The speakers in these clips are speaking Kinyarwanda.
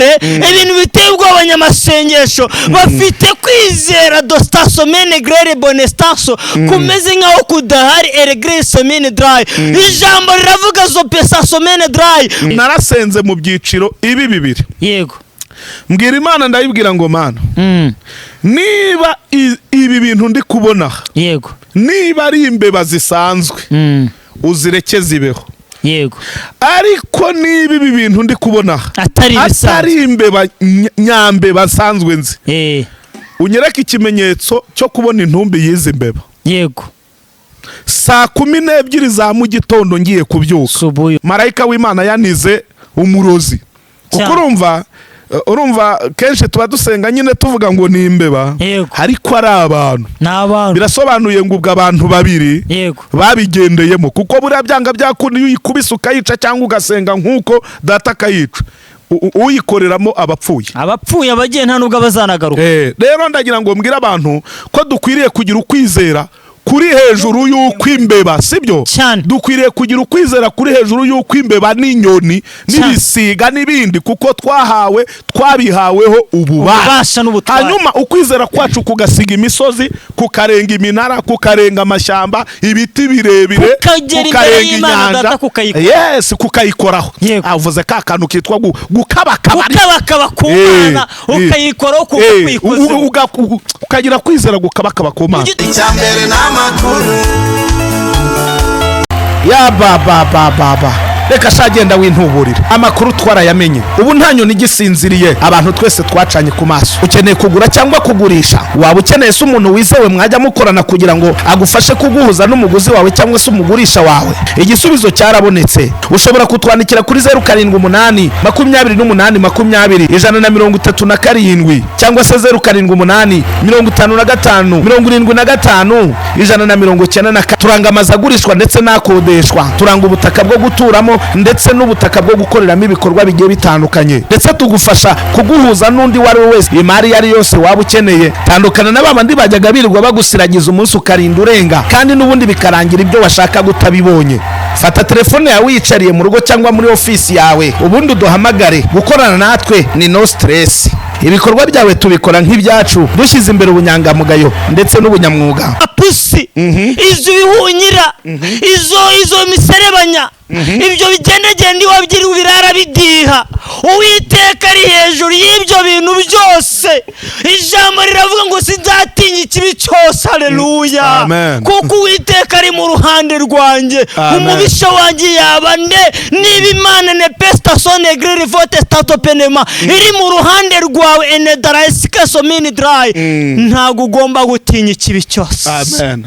barokore ibintu biteye ubwoba abanyamasengesho bafite kwizera dostaso mene grere bonestaso kumeze nkaho kudahari eregre semene dry ijambo riravuga zo pesa somene dry. Narasenze mu byiciro ibi bibiri. Yego. Mbwira Imana ndayibwira ngo Mana niba ibi bintu ndi kubona yego niba ari imbeba zisanzwe uzireke zibeho. Yego. Ariko niba ibi bintu ndi kubona atari imbeba nyambeba sanzwe nzi unyereka ikimenyetso cyo kubona intumbi yize imbeba. Yego. Saa 12 za mu gitondo ngiye kubyuka marayika w'Imana yanize umurozi. Kuko urumva kenshi tuba dusenga nyine tuvuga ngo ni imbeba ariko ari abantu. Birasobanuye ngo ubwo abantu babiri babigendeyemo kuko buriya byanga byakundi uyikubise ukayica cyangwa ugasenga nkuko data akayica uyikoreramo abapfuye abagiye nta nubwo abazanagaruka. Rero ndagira ngo mbwira abantu ko dukwiriye kugira ukwizera kuri hejuru y'ukwimbeba, sibyo? Dukwiriye kugira ukwizera kuri hejuru y'ukwimbeba n'inyoni n'ibisiga n'ibindi kuko twabihaweho ububasha. Hanyuma ukwizera kwacu kugasiga imisozi, kukarenga iminara, kukarenga amashyamba, ibiti birebire, kukarenga inyanja, kukayikoraho. Avuze ka kantu kitwa gukabakaba ku Mana, ukayikoraho ukagira kwizera gukabakaba ku Mana. Ya baba reka shagenda wintuburira amakuru twarayamenye ubu nta nyoni gisinziriye. Abantu twese twacanye ku maso. Ukeneye kugura cyangwa kugurisha, waba ukeneye se umuntu wizewe mwajya mukorana kugira ngo agufashe kuguhuza n'umuguzi wawe cyangwa se umugurisha wawe? Igisubizo cyarabonetse. Ushobora kutwandikira kuri 078 28 20 137 cyangwa se 078 55 75 194. Turanga amazu agurishwa ndetse n'akodeshwa, turanga ubutaka bwo guturamo ndetse n'ubutaka bwo gukoreramo ibikorwa bigiye bitandukanye, ndetse tugufasha kuguhuza n'undi wari wese imari yari yose waba ukeneye. Tandukana n'abandi bajyaga birirwa bagusiragiza umunsi ukarinda urenga kandi n'ubundi bikarangira ibyo washaka gutabibonye. Fata telefone yawe wiyicariye mu rugo cyangwa muri ofisi yawe ubundi uduhamagare. Gukorana natwe ni no stress. Ibikorwa byawe tubikora nk'ibyacu dushyize imbere ubunyangamugayo ndetse n'ubunyamwuga. Apusi izo bihunyira izo miserebanya ibyo bigendagenda wabyiri ubirara bidiha. Uwiteka ari hejuru y'ibyo bintu byose. Ijambo riravuga ngo sinzatinya ikibi cyose. Haleluya. Kuko Uwiteka ari mu ruhande rwanjye. Umubisha wanjye yabande niba Imana ne pesta sone grere vote stato penema iri mu ruhande rwawe enedarasika somini dry ntago ugomba gutinya ikibi cyose.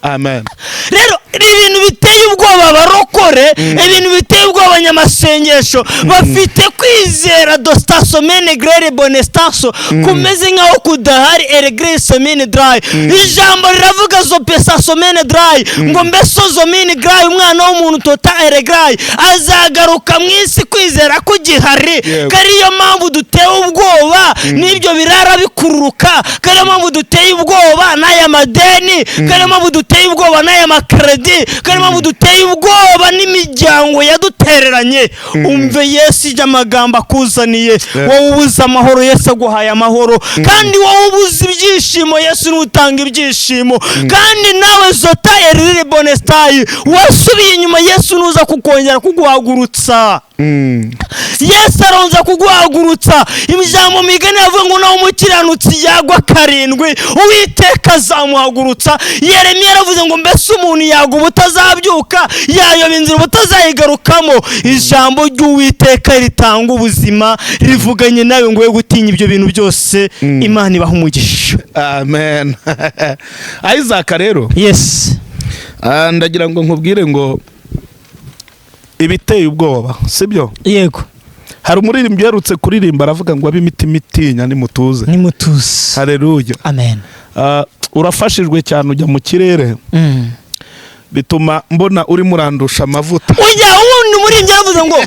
Amen. Rero ibintu biteye ubwoba barokore ibintu biteye ubwoba abanyamasengesho bafite kwizera dostaso mene grere bonestaso kumeze nkaho kudahari eregre semene dry. Ijambo riravuga zo pesa somene dry ngo mbeso zo mene dry umwana w'umuntu tota eregre azagaruka mu isi kwizera ko gihari. Kariyo mpamvu duteye ubwoba n'ibyo birara bikururuka, kariyo mpamvu duteye ubwoba n'aya madeni, kariyo mpamvu duteye ubwoba n'aya makredi, kariyo mpamvu duteye ubwoba n'imiryango yadutereranye. Umve Yesu ijya amagambo akuzaniye. Wowe ubuze amahoro Yesu aguhaye amahoro, kandi wowe ubuze ibyishimo Yesu n'utanga ibyishimo. Kandi nawe zota erire bonestayi wasubiye inyuma Yesu nuza kukongera kuguhagurutsa. Yesu aronza kuguhagurutsa. Imijambo migani yavuga ngo nawe umukiranutsi yagwa 7 Uwiteka azamuhagurutsa. Yeremiya yaravuze ngo mbese umuntu yagwa ubutazabyuka yayoba inzira ubutazayigarukamo. Ijambo ry'Uwiteka ritanga ubuzima rivuganye nawe ngo we gutinya ibyo bintu byose. Imana ibaha umugisha. Amen. Isaac rero ndagira ngo nkubwire ngo ibiteye ubwoba, sibyo? Yego. Hari umuririmbyi yarutse kuririmba aravuga ngo ab'imitima itinya nimutuze. Haleluya. Amen. Urafashijwe cyane ujya mu kirere bituma mbona uri murandusha amavuta. Ujya wundi umuririmbyi yaravuze ngo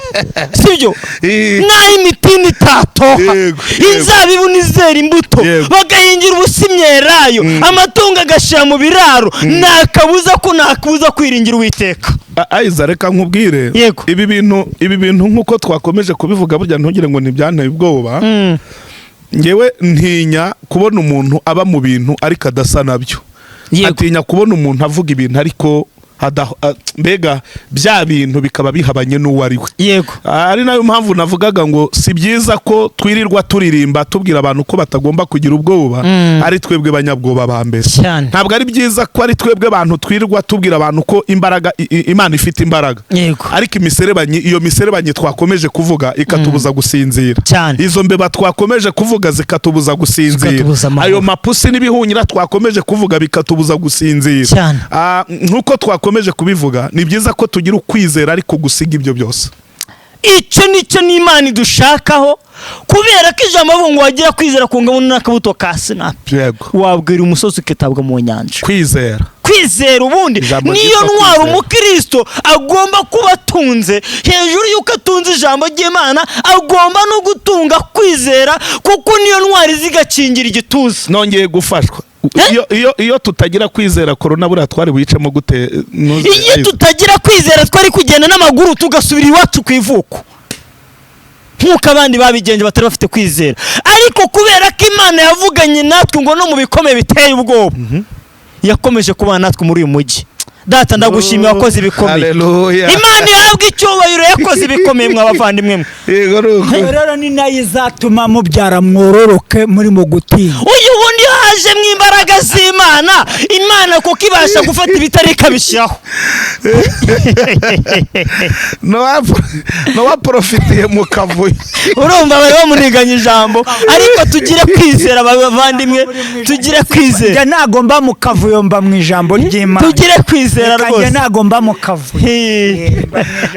sibyo naho imitini itatoha inzabibu nizera imbuto bagahingira ubusimyerayo amatungo agashira mu biraro nakabuza kwiringira Uwiteka. Aiza reka nkubwire Yego. ibi bintu nkuko twakomeje kubivuga burya ntugire ngo nibyanteye ubwoba. Ngewe ntinya kubona umuntu aba mu bintu ariko adasa nabyo. Yego. Atinya kubona umuntu avuga ibintu ariko mbega bya bintu bikaba bihabanye n'uwo ari we. Yego. Ari nayo mpamvu navugaga ngo si byiza ko twirirwa turirimba tubwira abantu ko batagomba kugira ubwoba ari twebwe banyabwoba ba mbere. Ntabwo ari byiza ko ari twebwe abantu twirirwa tubwira abantu ko imbaraga Imana ifite imbaraga. Yego. Ariko iyo miserebanye twakomeje kuvuga ikatubuza gusinzira. Izo mbeba twakomeje kuvuga zikatubuza gusinzira. Ayo mapusi n'ibihunyira twakomeje kuvuga bikatubuza gusinzira. Nkuko twakomeje kubivuga ni byiza ko tugira ukwizera ariko gusiga ibyo byose. Icyo nicyo n'Imana idushakaho kubera ko ijambo ngo wagira kwizera kungana n'akabuto ka sinapi. Yego. Wabwira umusozi ukitabwa mu nyanja. Kwizera ubundi niyo ntwara umukristo agomba kuba atunze. Hejuru y'uko atunze ijambo ry'Imana agomba no gutunga kwizera kuko niyo ntwari zigakingira igituza. Nongeye gufashwa. Iyo tutagira kwizera corona buriya twari buyicamo gute? Iyo tutagira kwizera twari kugenda n'amaguru tugasubira iwacu ku ivuko nk'uko abandi babigenje batari bafite kwizera. Ariko kubera ko Imana yavuganye natwe ngo no mu bikomeye biteye ubwoba yakomeje kubana natwe muri uyu mujyi. Data ndagushimiye wakoze ibikomeye. Imana yahabwa icyubahiro yakoze ibikomeye mw'abavandimwe. Rero ni nayo izatuma mubyara mwororoke muri mu gutinya. Uyu bundi haje mu imbaraga z'Imana. Imana kuko ibasha gufata ibitari ikabishyiraho. Nowa profitiye mu kavuyo. Urumva bari bamuniganya ijambo ariko tugire kwizera abavandimwe, tugire kwizera. Njye nagomba mu kavuyo mba mu ijambo ry'Imana. Tugire kwizera rwose. Njye nagomba mu kavuyo.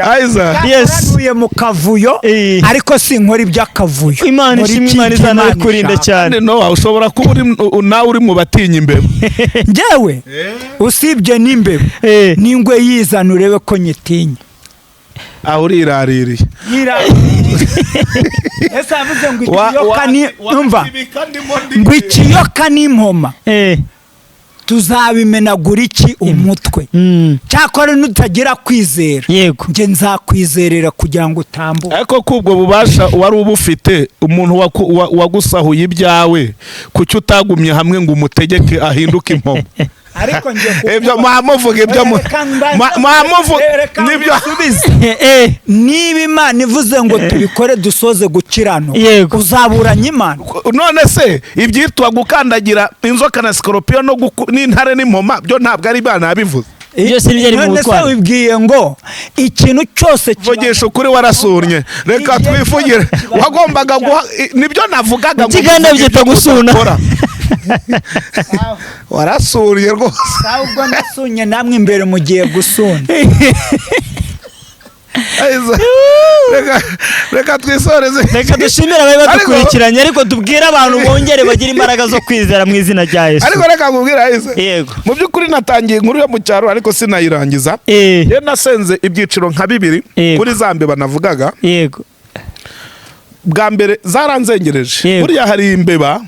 Aiza. Yes. Nanuye mu kavuyo ariko sinkora iby'akavuyo. Imana ishimwe, Imana izana kurinda cyane. No ushobora kuba nawe uri mu batinya imbeba. Njyewe usibye n'imbeba n'ingwe yizana urebe ko nyitinya. Aho uriraririye. Ese avuze ngo ikiyoka ni umva ngo ikiyoka n'impoma tuzabimenagura iki umutwe. Cyakora nutagira kwizera. Yego. Nje nzakwizerera kugira ngo utambuke. Ariko kubwo bubasha wari ubufite umuntu wagusahuye ibyawe kuki utagumye hamwe ngo umutegeke ahinduke impoma. Ariko nje ibyo mwamuvuga ibyo mwamuvuga nibyo subiza. Niba Imana ivuze ngo tubikore dusoze gukirano uzaburanya Imana. None se ibyitwa gukandagira inzoka na scorpion no n'intare n'impoma byo ntabwo ari Imana yabivuze. Byose bijyari mu butwari. None se wibwiye ngo ikintu cyose vugisha ukuri warasurnye. Reka twifugire wagombaga nibyo navugaga ngo kiganda byita gusuna. Warasuriye rwose. Ahubwo ndasunye namwe imbere mugiye gusuna. Reka twisoreze. Reka dushimire abaye badukurikiranye ariko tubwire abantu bongere bagira imbaraga zo kwizera mu izina rya Yesu. Ariko reka nkubwire Aiza. Yego. Mu by'ukuri natangiye inkuru yo mu cyaro ariko sinayirangiza. Ye nasenze ibyiciro nka 2 kuri zambe banavugaga. Yego. Bwa mbere zaranzengereje. Buriya hari imbeba.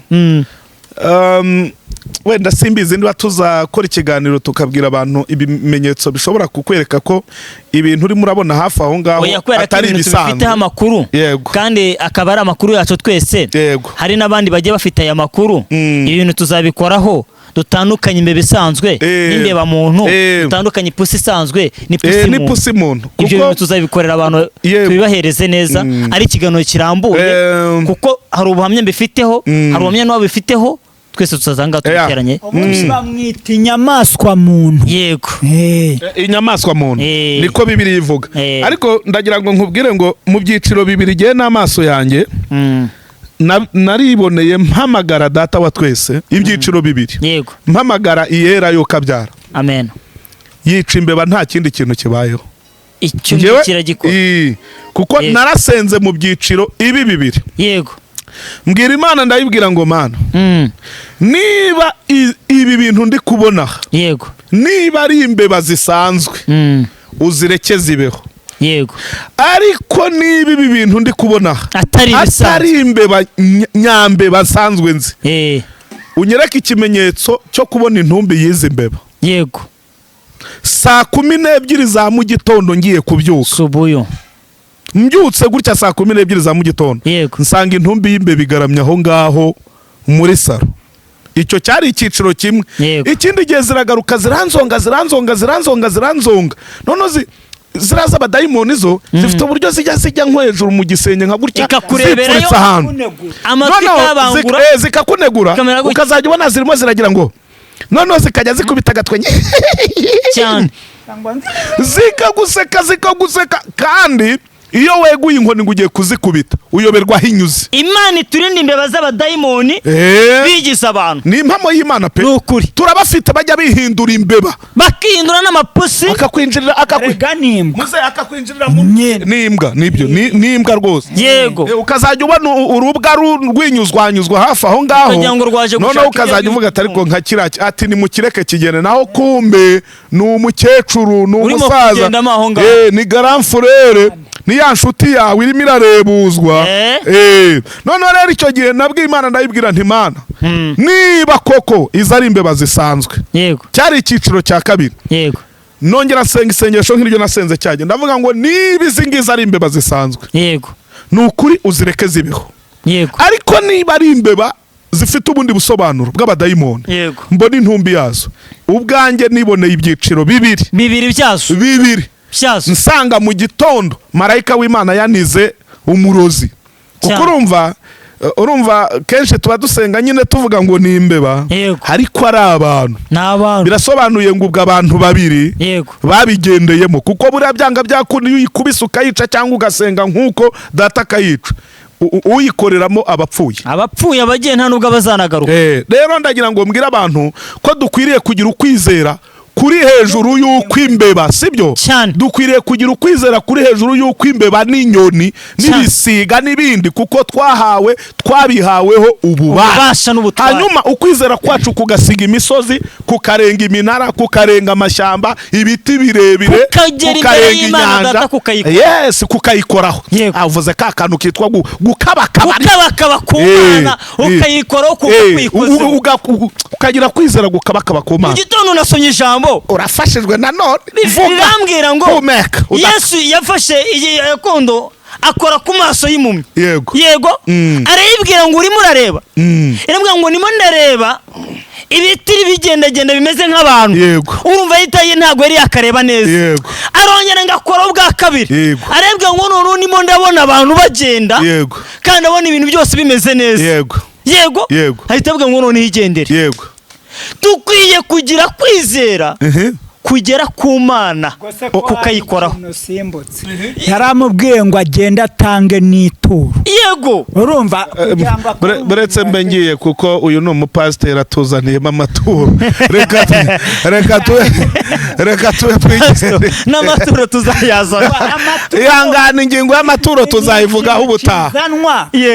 Wenda simbizi niba tuzakora ikiganiro tukabwira abantu ibimenyetso bishobora kukwereka ko ibintu uri murabona hafi aho ngaho atari ibisanzwe. Bifite amakuru kandi akaba ari amakuru yacu twese. Hari nabandi bagiye bafite aya makuru. Ibintu tuzabikoraho dutandukanye imbeba isanzwe n'imbeba muntu, dutandukanye ipusi isanzwe n'ipusi muntu. Ibyo bintu tuzabikorera abantu tubibahereze neza ari ikiganiro kirambuye kuko hari ubuhamya mbifiteho, hari ubuhamya n'abo bifiteho. Twese tuzazanga tuteranye. Bamwita inyamaswa muntu. Yego. Inyamaswa muntu niko Bibiliya ivuga. Ariko ndagira ngo nkubwire ngo mu byiciro 2 giye n'amaso yanjye nariboneye mpamagara data wa twese ibyiciro 2. Yego. Mpamagara iyera yo kabyara. Amen. Yica imbeba nta kindi kintu kibayeho. Icyo kiragikora. Kuko narasenze mu byiciro 2. Yego. Mbwira Imana ndayibwira ngo Mana niba ibi bintu ndi kubona yego niba ari imbeba zisanzwe uzireke zibeho yego ariko niba ibi bintu ndi kubona atari imbeba nyambeba sanzwe nzi unyereka ikimenyetso cyo kubona intumbi yize imbeba yego saa 12 za mu gitondo ngiye kubyuka subuyo mbyutse gutya saa 12 za mu gitondo nsanga intumbi y'imbe bigaramye aho ngaho muri saro. Icyo cyari icyiciro kimwe. Ikindi gihe ziragaruka ziranzonga none ziraza abadayimoni zo zifite uburyo zijya nko hejuru mu gisenge nka gutya ikakureberayo amatwi kabangura zikakunegura ukazajya ubona zirimo ziragira ngo none zikajya zikubita agatwe cyane zikaguseka kandi iyo weguye inkoni ngo ugiye kuzikubita uyoberwa hinyuze. Imana iturinde imbeba z'abadayimoni bigize abantu. Ni impamo y'Imana pe. Nukuri. Turabafite bajya bihindura imbeba. Bakihindura n'amapusi. Akakwinjirira muze akakwinjirira mu n'imbwa nibyo n'imbwa rwose. Yego. Ukazajya ubona urubwa rwinyuzwanyuzwa hafi aho ngaho. None ukazajya uvuga ati ariko nka kiraki ati ni mukireke kigene naho kumbe ni umukecuru ni umusaza. Ni grand frère. Ni ya nshuti yawe irimo irarebuzwa. None rero icyo gihe nabwiye Imana ndayibwira nti Imana niba koko iza ari imbeba zisanzwe. Yego. Cyari icyiciro cya kabiri. Yego. Nongera senga isengesho nk'iryo nasenze cyage ndavuga ngo niba izi ngizi ari imbeba zisanzwe. Yego. Nukuri uzireke zibeho. Yego. Ariko niba ari imbeba zifite ubundi busobanuro bw'abadayimoni. Yego. Mbona intumbi yazo ubwanjye niboneye ibyiciro bibiri byazo nsanga mu gitondo marayika w'Imana yanize umurozi. Kuko urumva kenshi tuba dusenga nyine tuvuga ngo ni imbeba ariko ari abantu. Birasobanuye ngo ubwo abantu babiri babigendeyemo kuko buriya byanga byakundi iyo uyikubise ukayica cyangwa ugasenga nk'uko data akayica uyikoreramo abapfuye abagiye nta nubwo abazanagaruka. Rero ndagira ngo mbwire abantu ko dukwiriye kugira ukwizera kuri hejuru y'uko imbeba sibyo dukwiriye kugira ukwizera kuri hejuru y'uko imbeba n'inyoni n'ibisiga n'ibindi kuko twabihaweho ububasha. Hanyuma ukwizera kwacu kugasiga imisozi kukarenga iminara kukarenga amashyamba ibiti birebire kukarenga inyanja kukayikoraho. Avuze ka kantu kitwa gukabakaba ku Mana ukayikoraho ukagira kwizera gukabakaba ku Mana. Mu gitondo nasonye ijambo urafashijwe nanone birambwira ngo Yesu yafashe gakondo akora ku maso y'impumyi. Yego arayibwira ngo urimo urareba. Irambwira ngo nimo ndareba ibiti bigendagenda bimeze nk'abantu. Urumva yitaye ntago yari yakareba neza. Arongera ngakora ubwa kabiri arabwira ngo none nimo ndabona abantu bagenda kandi abona ibintu byose bimeze neza. Yego ahita avuga ngo none higendere. Dukwiye kugira kwizera kugera ku Mana kukayikoraho. Yaramubwiye ngo agenda atange n'ituro. Yego urumva buretse mbe ngiye kuko uyu ni umupasiteri atuzaniyemo amaturo. Reka tuwe twigere n'amaturo tuzayazana. Ihangane ingingo y'amaturo tuzayivugaho ubutaha.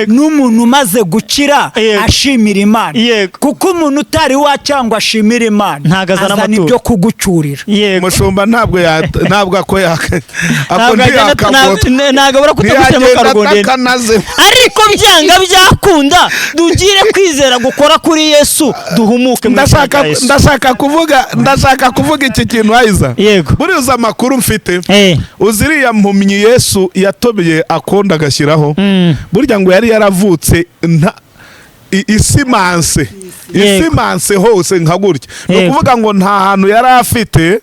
N'umuntu umaze gukira ashimira Imana kuko umuntu utari wacangwa ashimira Imana azana ibyo kugucurira. Mushumba ntabwo ako ntabwo kutabushyiramo karugondera ariko byanga byakunda dugire kwizera gukora kuri Yesu duhumuke. Ndashaka kuvuga iki kintu Aiza. Buriya uzi amakuru mfite uziriya mpumyi Yesu yatobeye akonda agashyiraho burya ngo yari yaravutse isimanse hose nka gutya. Ni ukuvuga ngo nta hantu yari afite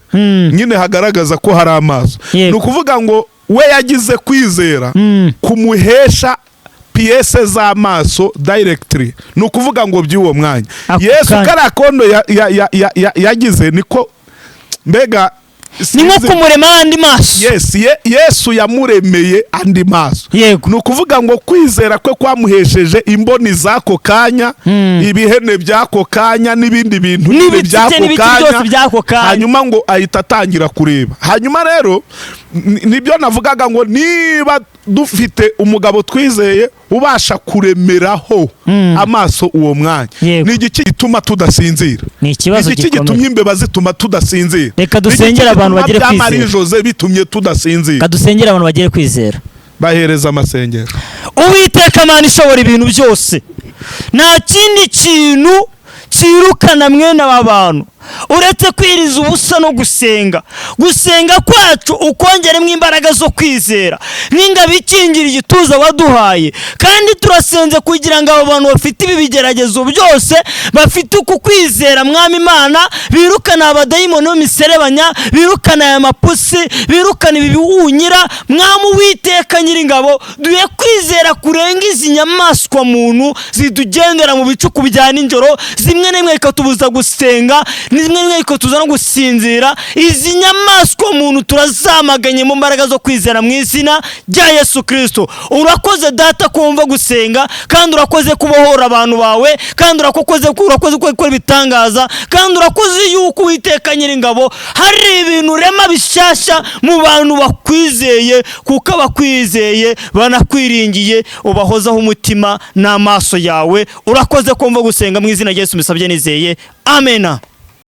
nyine hagaragaza ko hari amaso. Ni ukuvuga ngo we yagize kwizera kumuhesha piyese z'amaso directly. Ni ukuvuga ngo by'uwo mwanya Yesu kariya kondo yagize niko mbega ni nko kumurema andi maso. Yesu yamuremeye andi maso. Ni ukuvuga ngo kwizera kwe kwamuhesheje imboni z'ako kanya ibihene by'ako kanya n'ibindi bintu by'ako kanya hanyuma ngo ahita atangira kureba. Hanyuma rero nibyo navugaga ngo niba dufite umugabo twizeye ubasha kuremeraho amaso uwo mwanya ni igiki gituma tudasinzira. Ni ikibazo gikomeye. Igiki gitumye imbeba zituma tudasinzira. Reka dusengera abantu bagire kwizera. Marie Jose bitumye tudasinzira. Reka dusengera abantu bagire kwizera. Bahereza amasengero. Uwiteka Mana ishobora ibintu byose nta kindi kintu kirukana mwene aba bantu uretse kwiriza ubusa no gusenga kwacu ukongeremo imbaraga zo kwizera n'ingabo ikingira igituza waduhaye, kandi turasenze kugira ngo abo bantu bafite ibi bigeragezo byose bafite uku kwizera mwami Imana, birukana abadayimoni b'imiserebanya, birukana aya mapusi, birukana ibi biwunyira mwami Uwiteka Nyiringabo, duhe kwizera kurenga izi nyamaswa muntu zidugendera mu bicuku bya nijoro, zimwe n'imwe ikatubuza gusenga, zimwe n'imwe ikatubuza no gusinzira. Izi nyamaswa muntu turazamaganye mu mbaraga zo kwizera mu izina rya Yesu Kristo. Urakoze Data kumva gusenga, kandi urakoze kubohora abantu bawe, kandi urakoze gukora ibitangaza, kandi urakoze yuko Uwiteka Nyiringabo hari ibintu urema bishyashya mu bantu bakwizeye, kuko abakwizeye banakwiringiye ubahozaho umutima n'amaso yawe. Urakoze kumva gusenga mu izina rya Yesu mbisabye nizeye, amena.